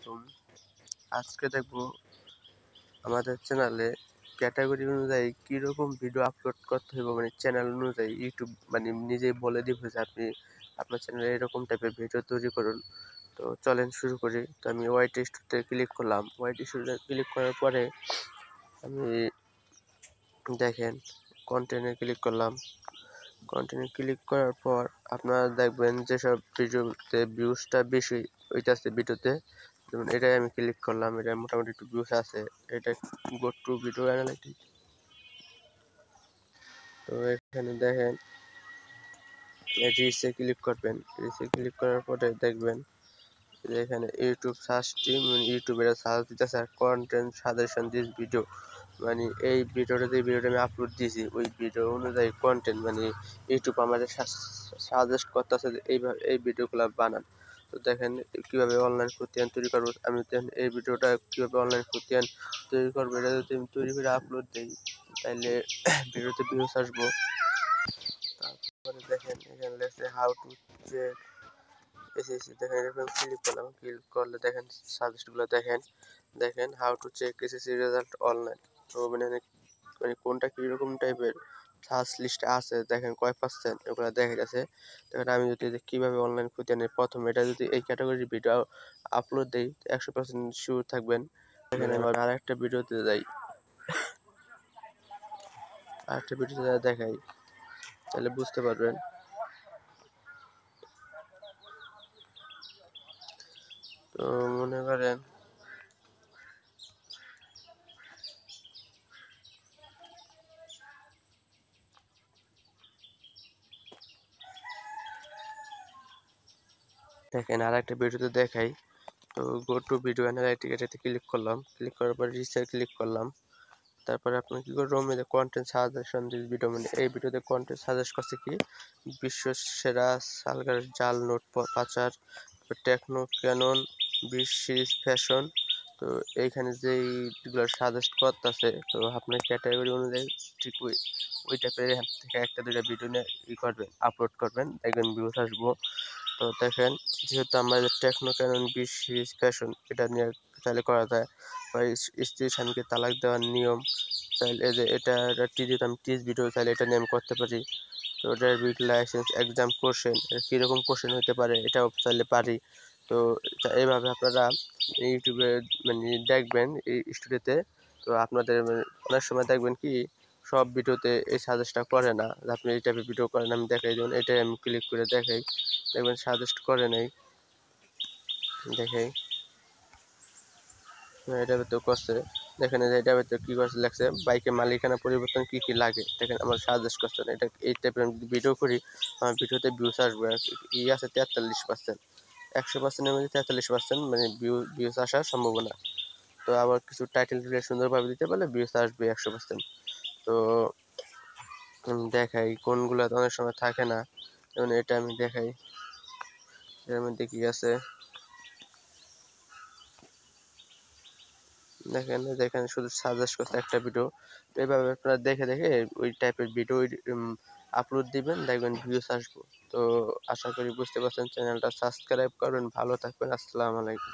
আলাইকুম। আজকে দেখবো আমাদের চ্যানেলে ক্যাটাগরি অনুযায়ী কিরকম ভিডিও আপলোড করতে হবে, মানে চ্যানেল অনুযায়ী ইউটিউব মানে নিজেই বলে দিবে যে আপনি আপনার চ্যানেলে এরকম টাইপের ভিডিও তৈরি করুন। তো চলেন শুরু করি। তো আমি ওয়াইট স্টুডিওতে ক্লিক করলাম। ওয়াইট স্টুডিওতে ক্লিক করার পরে আমি দেখেন কন্টেন্টে ক্লিক করলাম। কন্টিনিউ ক্লিক করার পর আপনারা দেখবেন যেসব ভিডিওতে ভিউজটা বেশি হইতাছে ভিডিওতে, যেমন এটাই আমি ক্লিক করলাম, এটা মোটামুটি একটু ভিউজ আছে। এটা গো টু ভিডিও অ্যানালাইটিক্স। তো এখানে দেখেন রিচে ক্লিক করবেন। রিচে ক্লিক করার পরে দেখবেন যে এখানে ইউটিউব সার্চ টিম, ইউটিউবের সার্চ দিতেছে আর কন্টেন্ট সাজেশন দিস ভিডিও, মানে এই ভিডিওটা যে ভিডিওটা আমি আপলোড দিয়েছি ওই ভিডিও অনুযায়ী কন্টেন্ট মানে ইউটিউব আমাদের সাজেস্ট করতেছে যে এইভাবে এই ভিডিওগুলো বানান। তো দেখেন কীভাবে অনলাইন প্রতিষ্ঠান তৈরি করবো। আমি দেখেন এই ভিডিওটা কীভাবে অনলাইন প্রতিষ্ঠান তৈরি করবো, এটা যদি আমি তৈরি করে আপলোড দিই তাহলে ভিডিওতে ভিউজ আসবো। তারপরে দেখেন এখানে লেখছে হাউ টু চেক এসএসসি, দেখেন এরকম ক্লিক করলাম। ক্লিক করলে দেখেন সাজেস্টগুলো দেখেন how to check SSC result online. তো মানে কোনটা কীরকম টাইপের সার্চ লিস্টে আছে, দেখেন কয় পার্সেন্ট এগুলো দেখা গেছে। দেখেন আমি যদি কীভাবে অনলাইন খুঁজে প্রথম এটা যদি এই ক্যাটাগরির ভিডিও আপলোড দিই 100% শিওর থাকবেন। দেখেন আমি আরেকটা ভিডিওতে যাই, আরেকটা ভিডিওতে দেখাই তাহলে বুঝতে পারবেন। তো মনে করেন দেখেন আরেকটা ভিডিওতে দেখাই। তো গো টু ভিডিও অ্যানালাইটিক্স এটাতে ক্লিক করলাম। ক্লিক করার পর রিসার্চ ক্লিক করলাম। তারপরে আপনি কি করবেন, কন্টেন্ট সাজেশন দিস ভিডিও, মানে এই ভিডিওতে কন্টেন্ট সাজেস্ট করছে কি বিশ্ব সেরা সালগার জাল নোট পাচার, টেকনো ক্যানন 20 সিরিজ ফ্যাশন। তো এইখানে যেইগুলো সাজেস্ট করতেছে তো আপনার ক্যাটাগরি অনুযায়ী ঠিক ওই টাইপের থেকে একটা দুইটা ভিডিও নিয়ে করবেন, আপলোড করবেন, দেখবেন ভিউজ আসবো। তো দেখেন যেহেতু আমাদের টেকনো ক্যানন 20 সিরিজ ফ্যাশন এটা নিয়ে চাইলে করা যায়, বা স্ত্রী স্বামীকে তালাক দেওয়ার নিয়ম চাইলে যে এটা যেহেতু আমি টিজ ভিডিও চাইলে এটা নিয়ে আমি করতে পারি। তো ড্রাইভিং লাইসেন্স এক্সাম কোশ্চেন কীরকম কোশ্চেন হতে পারে এটাও চাইলে পারি। তো এইভাবে আপনারা ইউটিউবে মানে দেখবেন এই স্টুডিওতে। তো আপনাদের অনেক সময় দেখবেন কি সব ভিডিওতে এই সাজেস্টটা করে না, আপনি এই টাইপের ভিডিও করেন, আমি দেখাই যেমন এটাই আমি ক্লিক করে দেখাই, দেখবেন সাজেস্ট করে নেই। দেখাই এটা ভিতরে করছে, দেখেন এটা ভিতরে কি করছে লেখছে বাইকের মালিকানা পরিবর্তন কি কি লাগে, দেখেন আমার সাজেস্ট করছে এটা এই টাইপের ভিডিও করি আমার ভিডিওতে ভিউজ আসবে। ই আছে 43%, 100%-এর মধ্যে 43% মানে ভিউজ আসার সম্ভাবনা। তো আবার কিছু টাইটেল সুন্দরভাবে দিতে পারলে ভিউজ আসবে 100%। তো দেখাই কোনগুলো অনেক সময় থাকে না, যেমন এটা আমি দেখাই, এর মধ্যে কি আছে দেখেন, দেখেন শুধু সাজেস্ট করছে একটা ভিডিও। তো এইভাবে আপনারা দেখে দেখে ওই টাইপের ভিডিও আপলোড দিবেন, দেখবেন ভিউজ আসবো। তো আশা করি বুঝতে পারছেন, চ্যানেলটা সাবস্ক্রাইব করবেন। ভালো থাকবেন, আসসালামু আলাইকুম।